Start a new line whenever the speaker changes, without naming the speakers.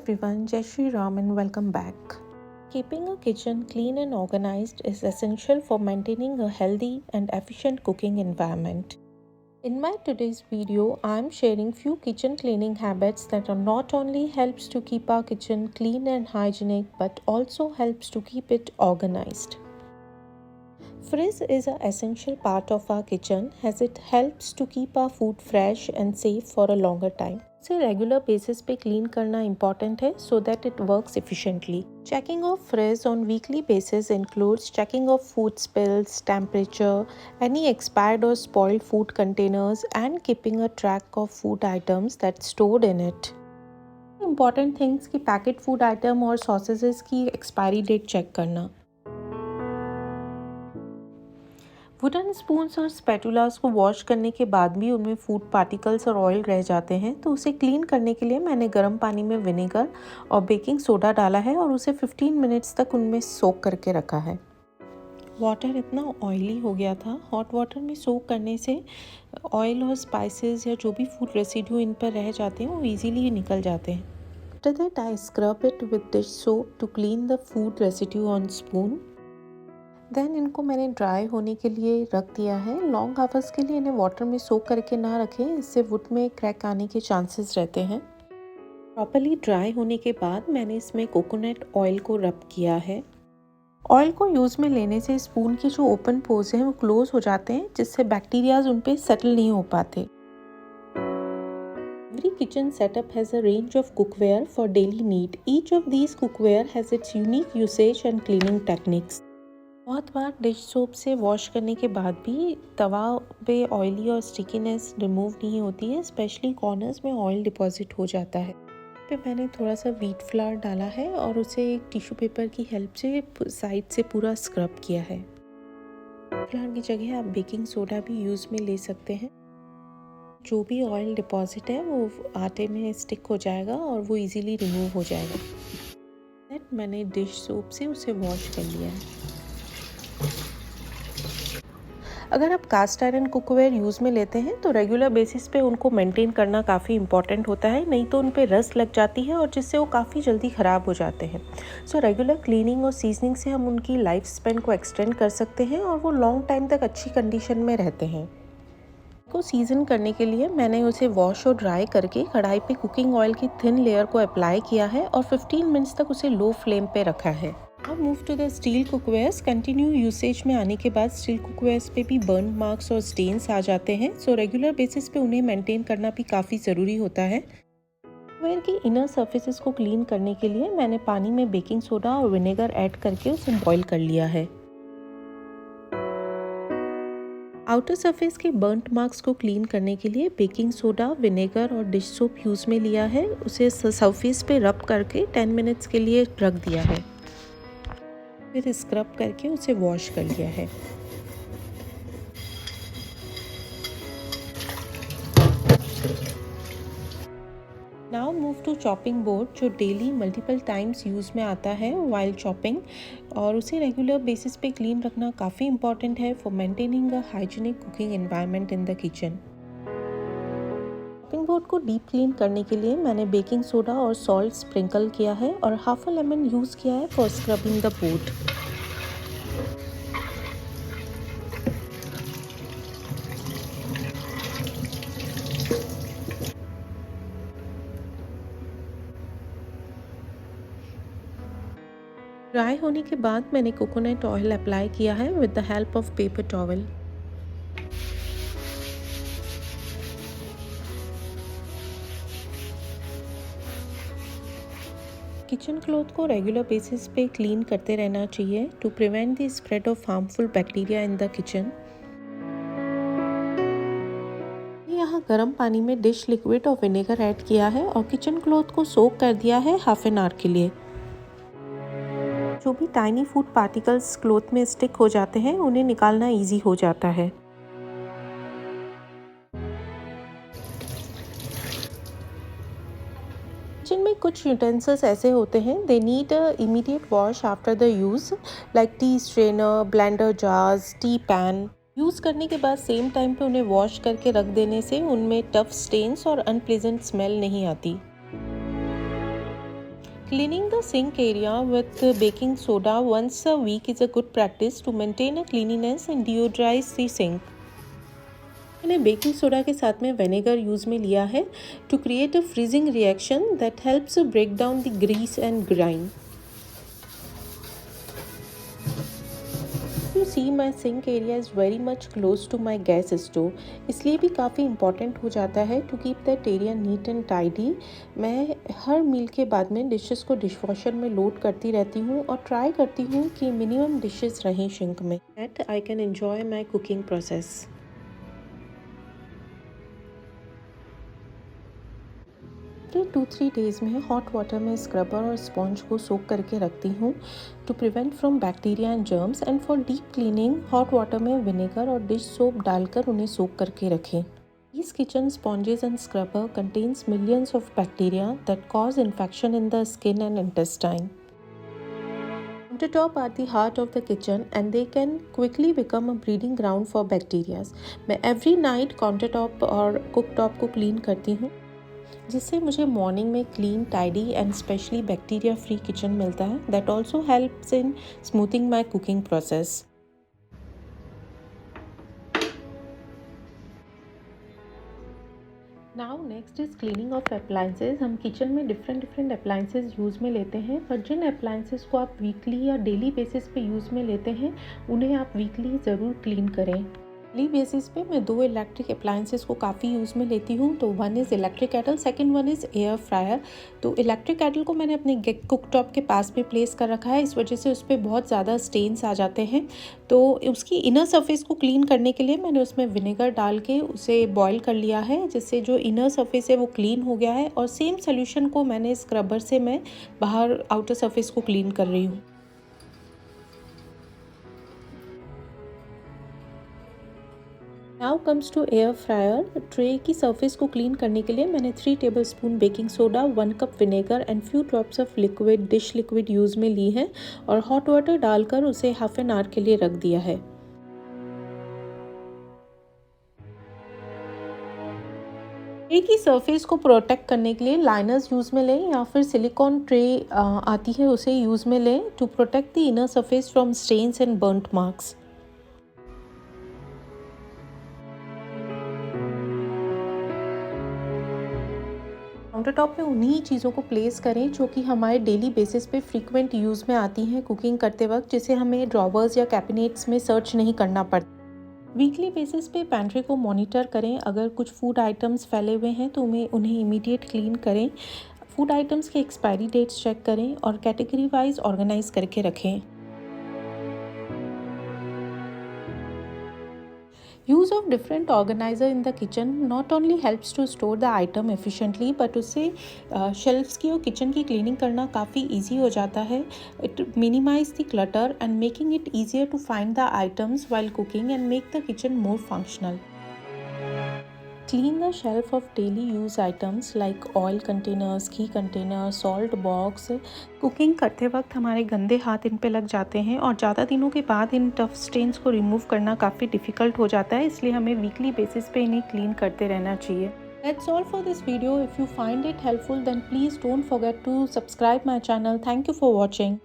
everyone, Jai Shri Ram and welcome back. Keeping a kitchen clean and organized is essential for maintaining a healthy and efficient cooking environment. In my today's video, I am sharing few kitchen cleaning habits that are not only helps to keep our kitchen clean and hygienic but also helps to keep it organized. Fridge is an essential part of our kitchen as it helps to keep our food fresh and safe for a longer time. इसे regular basis पे clean करना important है so that it works efficiently. Checking of fridge on weekly basis includes checking of food spills, temperature, any expired or spoiled food containers and keeping a track of food items that's stored in it. Important things कि packet food item और sausages की expiry date check करना. Wooden spoons और स्पैटुलास को wash करने के बाद भी उनमें फूड पार्टिकल्स और ऑयल रह जाते हैं तो उसे क्लीन करने के लिए मैंने गर्म पानी में विनेगर और बेकिंग सोडा डाला है और उसे 15 मिनट्स तक उनमें सोक करके रखा है. वाटर इतना ऑयली हो गया था. हॉट वाटर में सोक करने से ऑयल और स्पाइसेस या जो भी फूड रेसिड्यू इन पर रह जाते हैं वो ईजीली निकल जाते हैं. After that I scrub it with dish soap to clean the food residue on spoon. Then इनको मैंने ड्राई होने के लिए रख दिया है. लॉन्ग आवर्स के लिए इन्हें वाटर में सोक करके ना रखें, इससे वुड में क्रैक आने के चांसेस रहते हैं. प्रॉपर्ली ड्राई होने के बाद मैंने इसमें कोकोनट ऑयल को रब किया है. ऑयल को यूज़ में लेने से स्पून की जो ओपन पोर्स हैं वो क्लोज हो जाते हैं जिससे बैक्टीरियाज उन पे सेटल नहीं हो पाते. Every kitchen setup has a range of cookware for daily need. Each of these cookware has its unique usage and cleaning techniques. बहुत बार डिश सोप से वॉश करने के बाद भी तवा पे ऑयली और स्टिकीनेस रिमूव नहीं होती है. स्पेशली कॉर्नर्स में ऑयल डिपॉजिट हो जाता है. पे मैंने थोड़ा सा व्हीट फ्लावर डाला है और उसे एक टिश्यू पेपर की हेल्प से साइड से पूरा स्क्रब किया है. फ्लावर की जगह आप बेकिंग सोडा भी यूज़ में ले सकते हैं. जो भी ऑयल डिपॉजिट है वो आटे में स्टिक हो जाएगा और वो इजीली रिमूव हो जाएगा. मैंने डिश सोप से उसे वॉश कर लिया है. अगर आप कास्ट आयरन कुकवेयर यूज़ में लेते हैं तो रेगुलर बेसिस पे उनको मेंटेन करना काफ़ी इंपॉर्टेंट होता है, नहीं तो उन पे रस्ट लग जाती है और जिससे वो काफ़ी जल्दी ख़राब हो जाते हैं. सो रेगुलर क्लीनिंग और सीजनिंग से हम उनकी लाइफ स्पेन को एक्सटेंड कर सकते हैं और वो लॉन्ग टाइम तक अच्छी कंडीशन में रहते हैं. को सीजन करने के लिए मैंने उसे वॉश और ड्राई करके कढ़ाई पे कुकिंग ऑयल की थिन लेयर को अप्लाई किया है और 15 मिनट्स तक उसे लो फ्लेम पे रखा है. अब move to the steel cookwares. Continue usage में आने के बाद स्टील कुकवेयर्स पे भी बर्न मार्क्स और स्टेन्स आ जाते हैं. सो रेगुलर बेसिस पे उन्हें मेंटेन करना भी काफ़ी ज़रूरी होता है. कुकवेयर की इनर सर्फेसेस को क्लीन करने के लिए मैंने पानी में बेकिंग सोडा और विनेगर ऐड करके उसे बॉईल कर लिया है. आउटर सरफेस के बर्न्ट मार्क्स को क्लीन करने के लिए बेकिंग सोडा, विनेगर और डिश सोप यूज़ में लिया है. उसे सरफेस पे रब करके 10 मिनट्स के लिए रख दिया है. फिर स्क्रब करके उसे वॉश कर लिया है. Now move to chopping board जो डेली मल्टीपल टाइम्स यूज़ में आता है वाइल चॉपिंग और उसे रेगुलर बेसिस पे क्लीन रखना काफ़ी इंपॉर्टेंट है for maintaining a hygienic cooking environment in the kitchen. Chopping board को डीप क्लीन करने के लिए मैंने बेकिंग सोडा और सॉल्ट स्प्रिंकल किया है और हाफ अ लेमन यूज़ किया है for scrubbing the board. Dry होने के बाद मैंने कोकोनट ऑयल अप्लाई किया है with the help of paper towel. Kitchen cloth को रेगुलर बेसिस पे क्लीन करते रहना चाहिए to prevent the spread of harmful bacteria in the kitchen. यहाँ गर्म पानी में डिश लिक्विड और विनेगर ऐड किया है और किचन क्लॉथ को सोक कर दिया है हाफ एन आवर के लिए. जो भी टाइनी फूड पार्टिकल्स क्लॉथ में स्टिक हो जाते हैं उन्हें निकालना इजी हो जाता है. किचन में कुछ यूटेंसिल्स ऐसे होते हैं they need immediate wash after the use like T strainer, blender jars, T pan. Use करने के बाद सेम टाइम पे उन्हें वॉश करके रख देने से उनमें टफ स्टेन्स और अनप्लेजेंट स्मेल नहीं आती. Cleaning the sink area with baking soda once a week is a good practice to maintain a cleanliness and deodorize the sink. मैंने बेकिंग सोडा के साथ में विनेगर यूज़ में लिया है to create a freezing reaction that helps break down the grease and grind. You see my sink area is very much close to my gas stove, इसलिए भी काफ़ी इम्पॉर्टेंट हो जाता है to keep that area neat and tidy. मैं हर मील के बाद में डिशेस को डिशवॉशर में लोड करती रहती हूँ और ट्राई करती हूँ कि मिनिमम डिशेस रहें सिंक में, that I can enjoy my cooking process. After 2-3 days में हॉट वाटर में स्क्रबर और स्पॉन्ज को सोक करके रखती हूँ to prevent from bacteria and germs. And for deep cleaning hot water में विनेगर और डिश सोप डालकर उन्हें सोक करके रखें. These kitchen sponges and scrubber contains millions of bacteria that cause infection in the skin and intestine. Countertop are the heart of the kitchen and they can quickly become a breeding ground for bacteria. मैं every night countertop और cooktop को clean करती हूँ, जिससे मुझे morning में clean, tidy and specially bacteria free kitchen मिलता है. That also helps in smoothing my cooking process. Now next is cleaning of appliances. हम किचन में डिफरेंट अप्लाइंसेज यूज़ में लेते हैं, पर जिन अप्लाइंसेज को आप वीकली या डेली बेसिस पे यूज़ में लेते हैं उन्हें आप वीकली ज़रूर क्लीन करें. डेली बेसिस पे मैं 2 इलेक्ट्रिक अप्लाइंसेस को काफ़ी यूज़ में लेती हूँ. तो one is electric kettle, second one is air fryer. तो इलेक्ट्रिक केटल को मैंने अपने कुकटॉप के पास में प्लेस कर रखा है, इस वजह से उस पर बहुत ज़्यादा स्टेन्स आ जाते हैं. तो उसकी इनर सरफेस को क्लीन करने के लिए मैंने उसमें विनेगर डाल के उसे बॉयल कर लिया है, जिससे जो इनर सरफेस है वो क्लीन हो गया है. और सेम सोल्यूशन को मैंने स्क्रबर से मैं बाहर आउटर सरफेस को क्लीन कर रही हूँ. Now comes to air fryer. Tray की सरफेस को क्लीन करने के लिए मैंने 3 tablespoon baking soda, 1 cup vinegar and few drops of liquid, dish liquid use में ली है और हॉट वाटर डालकर उसे हाफ एन आवर के लिए रख दिया है. ट्रे की सरफेस को प्रोटेक्ट करने के लिए लाइनर्स यूज़ में लें या फिर सिलिकॉन ट्रे आती है उसे यूज़ में लें to protect the inner surface from stains and burnt marks. Countertop पे उन्हीं चीज़ों को प्लेस करें जो कि हमारे डेली बेसिस पे फ्रीक्वेंट यूज़ में आती हैं कुकिंग करते वक्त, जिसे हमें ड्रॉवर्स या कैबिनेट्स में सर्च नहीं करना पड़ता. वीकली बेसिस पे पैंट्री को मॉनिटर करें. अगर कुछ फूड आइटम्स फैले हुए हैं तो उन्हें इमीडिएट क्लीन करें. फूड आइटम्स के एक्सपायरी डेट्स चेक करें और कैटेगरी वाइज ऑर्गेनाइज करके रखें. Use of different organizer in the kitchen not only helps to store the item efficiently but उससे shelves की और kitchen की cleaning करना काफ़ी easy हो जाता है. It minimize the clutter and making it easier to find the items while cooking and make the kitchen more functional. Clean the shelf of daily use items like oil containers, ghee containers, salt box. Cooking करते वक्त हमारे गंदे हाथ इन पे लग जाते हैं और ज़्यादा दिनों के बाद इन टफ स्टेन्स को रिमूव करना काफ़ी डिफ़िकल्ट हो जाता है, इसलिए हमें वीकली बेसिस पे इन्हें क्लीन करते रहना चाहिए. That's all for this video. If you find it helpful then please don't forget to subscribe my channel. Thank you for watching.